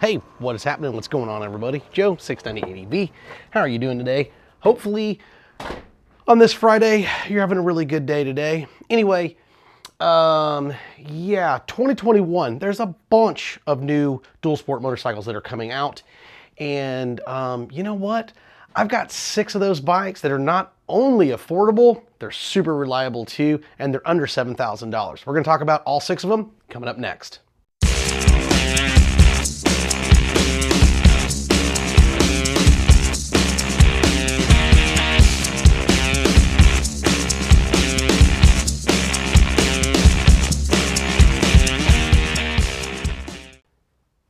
Hey, what is happening? What's going on, everybody? Joe, 690ADV. How are you doing today? Hopefully, on this Friday, you're having a really good day today. Anyway, 2021, there's a bunch of new dual sport motorcycles that are coming out. And you know what? I've got 6 of those bikes that are not only affordable, they're super reliable too, and they're under $7,000. We're gonna talk about all 6 of them coming up next.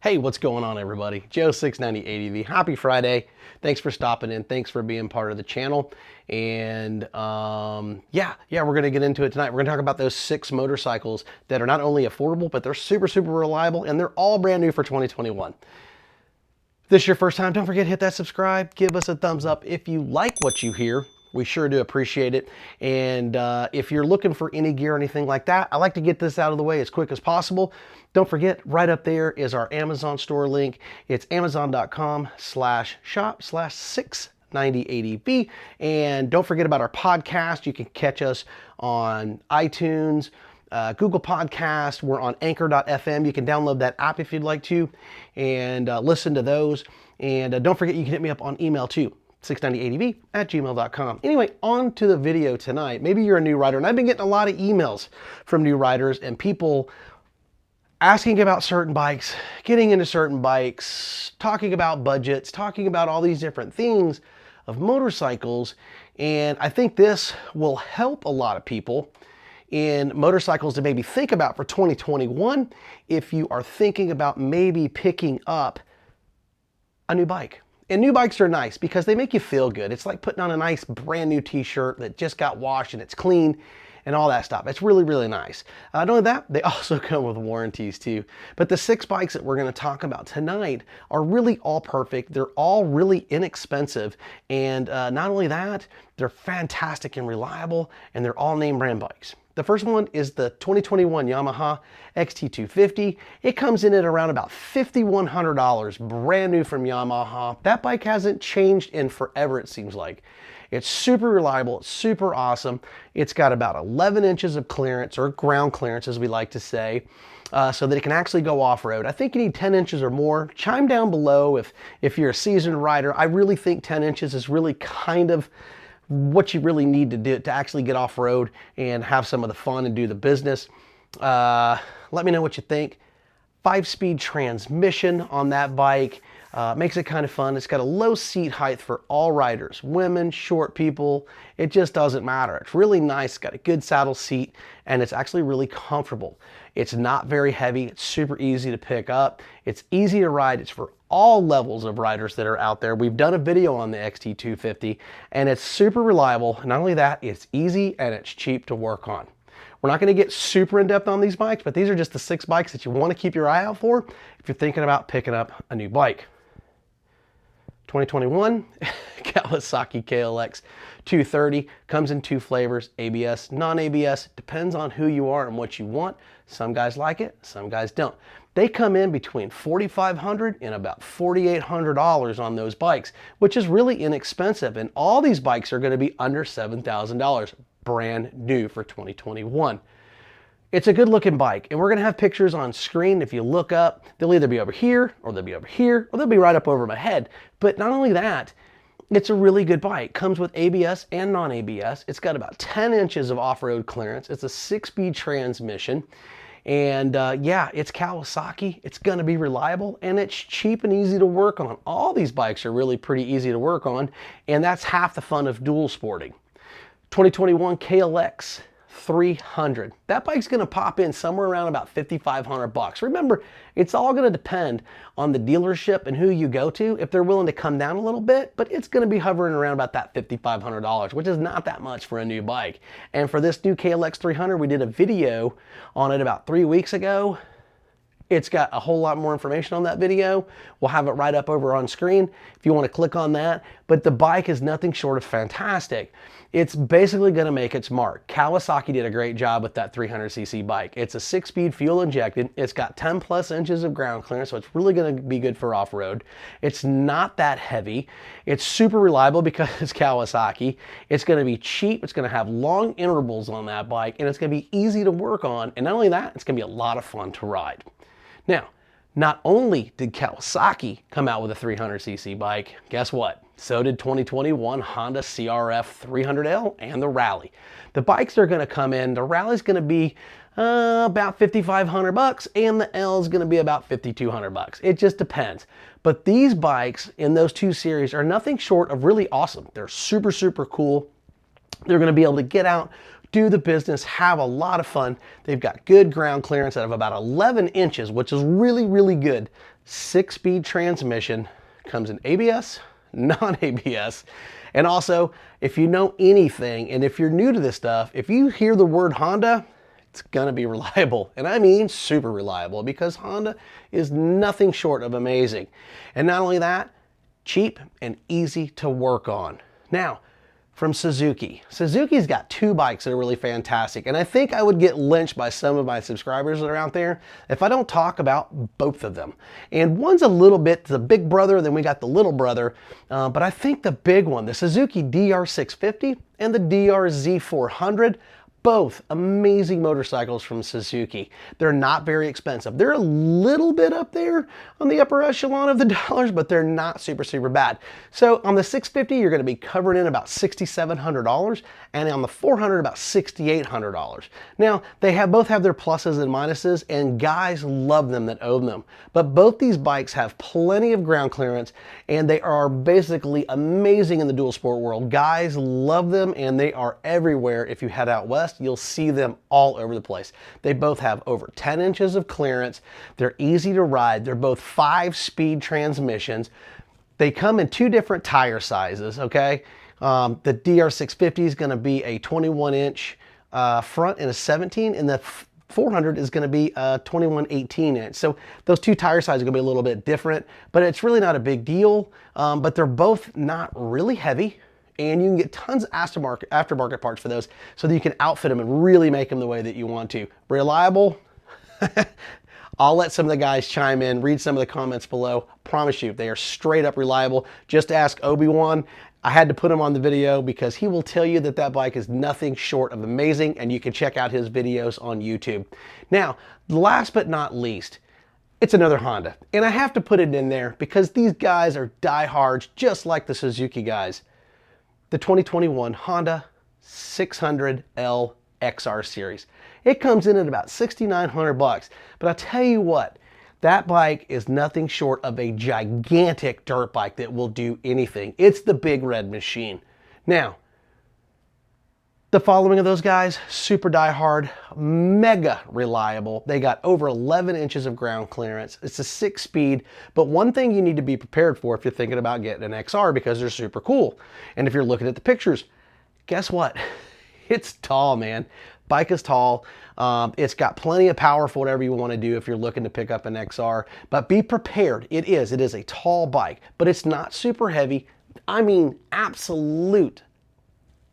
Hey, what's going on, everybody? Joe, 690ADV. Happy Friday. Thanks for stopping in. Thanks for being part of the channel. And we're going to get into it tonight. We're going to talk about those 6 motorcycles that are not only affordable, but they're super, super reliable, and they're all brand new for 2021. If this is your first time, don't forget to hit that subscribe. Give us a thumbs up if you like what you hear. We sure do appreciate it. And if you're looking for any gear or anything like that, I like to get this out of the way as quick as possible. Don't forget, right up there is our Amazon store link. It's amazon.com/shop/690ADV. And don't forget about our podcast. You can catch us on iTunes, Google Podcast. We're on anchor.fm. You can download that app if you'd like to and listen to those. And don't forget, you can hit me up on email too. 690adv@gmail.com. Anyway, on to the video tonight. Maybe you're a new rider, and I've been getting a lot of emails from new riders and people asking about certain bikes, getting into certain bikes, talking about budgets, talking about all these different things of motorcycles. And I think this will help a lot of people in motorcycles to maybe think about for 2021 if you are thinking about maybe picking up a new bike. And new bikes are nice because they make you feel good. It's like putting on a nice brand new t-shirt that just got washed and it's clean and all that stuff. It's really, really nice. Not only that, they also come with warranties too. But the 6 bikes that we're gonna talk about tonight are really all perfect. They're all really inexpensive. And not only that, they're fantastic and reliable, and they're all name brand bikes. The first one is the 2021 Yamaha XT250. It comes in at around about $5,100, brand new from Yamaha. That bike hasn't changed in forever, it seems like. It's super reliable, it's super awesome. It's got about 11 inches of clearance, or ground clearance as we like to say, so that it can actually go off-road. I think you need 10 inches or more. Chime down below if you're a seasoned rider. I really think 10 inches is really kind of what you really need to do to actually get off-road and have some of the fun and do the business. Let me know what you think. 5-speed transmission on that bike. Makes it kind of fun. It's got a low seat height for all riders, women, short people. It just doesn't matter. It's really nice. It's got a good saddle seat, and it's actually really comfortable. It's not very heavy. It's super easy to pick up. It's easy to ride. It's for all levels of riders that are out there. We've done a video on the XT250, and it's super reliable. Not only that, it's easy and it's cheap to work on. We're not going to get super in-depth on these bikes, but these are just the 6 bikes that you want to keep your eye out for if you're thinking about picking up a new bike. 2021 Kawasaki KLX 230 comes in 2 flavors, ABS, non-ABS. Depends on who you are and what you want. Some guys like it, some guys don't. They come in between $4,500 and about $4,800 on those bikes, which is really inexpensive. And all these bikes are going to be under $7,000, brand new for 2021. It's a good looking bike, and we're going to have pictures on screen. If you look up, they'll either be over here, or they'll be over here, or they'll be right up over my head. But not only that, it's a really good bike. Comes with ABS and non-ABS. It's got about 10 inches of off-road clearance. It's a 6-speed transmission. And it's Kawasaki. It's going to be reliable, and it's cheap and easy to work on. All these bikes are really pretty easy to work on, and that's half the fun of dual sporting. 2021 KLX 300. That bike's going to pop in somewhere around about $5,500. Remember, it's all going to depend on the dealership and who you go to, if they're willing to come down a little bit, but it's going to be hovering around about that $5,500, which is not that much for a new bike. And for this new KLX 300, we did a video on it about 3 weeks ago. It's got a whole lot more information on that video. We'll have it right up over on screen if you want to click on that. But the bike is nothing short of fantastic. It's basically going to make its mark. Kawasaki did a great job with that 300cc bike. It's a 6-speed fuel injected. It's got 10 plus inches of ground clearance, so it's really going to be good for off-road. It's not that heavy. It's super reliable because it's Kawasaki. It's going to be cheap. It's going to have long intervals on that bike, and it's going to be easy to work on. And not only that, it's going to be a lot of fun to ride. Now, not only did Kawasaki come out with a 300cc bike, guess what? So did 2021 Honda CRF 300L and the Rally. The bikes are going to come in. The Rally's going to be about $5,500 and the L is going to be about $5,200. It just depends. But these bikes in those two series are nothing short of really awesome. They're super, super cool. They're going to be able to get out, do the business, have a lot of fun. They've got good ground clearance out of about 11 inches, which is really, really good. 6-speed transmission, comes in ABS, non-ABS. And also, if you know anything, and if you're new to this stuff, if you hear the word Honda, it's gonna be reliable. And I mean super reliable, because Honda is nothing short of amazing. And not only that, cheap and easy to work on. Now, from Suzuki. Suzuki's got two bikes that are really fantastic, and I think I would get lynched by some of my subscribers that are out there if I don't talk about both of them. And one's a little bit the big brother, then we got the little brother, but I think the big one, the Suzuki DR650 and the DRZ400, both amazing motorcycles from Suzuki. They're not very expensive. They're a little bit up there on the upper echelon of the dollars, but they're not super, super bad. So on the 650, you're gonna be covered in about $6,700, and on the 400, about $6,800. Now, they both have their pluses and minuses, and guys love them that own them. But both these bikes have plenty of ground clearance, and they are basically amazing in the dual sport world. Guys love them, and they are everywhere. If you head out west, you'll see them all over the place. They both have over 10 inches of clearance. They're easy to ride. They're both 5-speed transmissions. They come in two different tire sizes, okay? The DR650 is gonna be a 21-inch front and a 17, and the 400 is gonna be a 21 18-inch. So those two tire sizes are gonna be a little bit different, but it's really not a big deal. But they're both not really heavy, and you can get tons of aftermarket parts for those so that you can outfit them and really make them the way that you want to. Reliable? I'll let some of the guys chime in, read some of the comments below. Promise you, they are straight up reliable. Just ask Obi-Wan. I had to put him on the video because he will tell you that that bike is nothing short of amazing, and you can check out his videos on YouTube. Now, last but not least, it's another Honda. And I have to put it in there because these guys are diehards just like the Suzuki guys. The 2021 Honda 600L XR series. It comes in at about $6,900, but I'll tell you what, that bike is nothing short of a gigantic dirt bike that will do anything. It's the big red machine. Now, the following of those guys, super diehard, mega reliable. They got over 11 inches of ground clearance. It's a 6-speed, but one thing you need to be prepared for if you're thinking about getting an XR, because they're super cool. And if you're looking at the pictures, guess what? It's tall, man. Bike is tall. It's got plenty of power for whatever you want to do if you're looking to pick up an XR, but be prepared. It is a tall bike, but it's not super heavy. I mean, absolute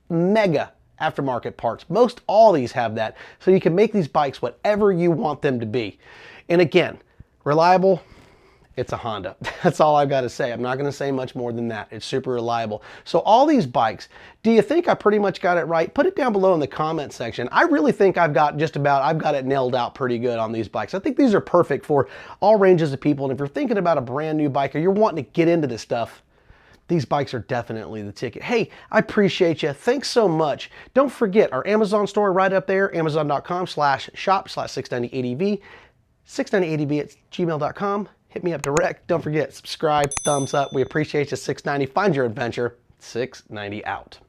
mega aftermarket parts. Most all these have that, so you can make these bikes whatever you want them to be. And again, reliable, it's a Honda. That's all I've got to say. I'm not going to say much more than that. It's super reliable. So all these bikes, do you think I pretty much got it right? Put it down below in the comment section. I really think I've got it nailed out pretty good on these bikes. I think these are perfect for all ranges of people. And if you're thinking about a brand new bike or you're wanting to get into this stuff, these bikes are definitely the ticket. Hey, I appreciate you. Thanks so much. Don't forget our Amazon store right up there, amazon.com/shop/690adv, 690adv@gmail.com. Hit me up direct. Don't forget, subscribe, thumbs up. We appreciate you. 690. Find your adventure. 690 out.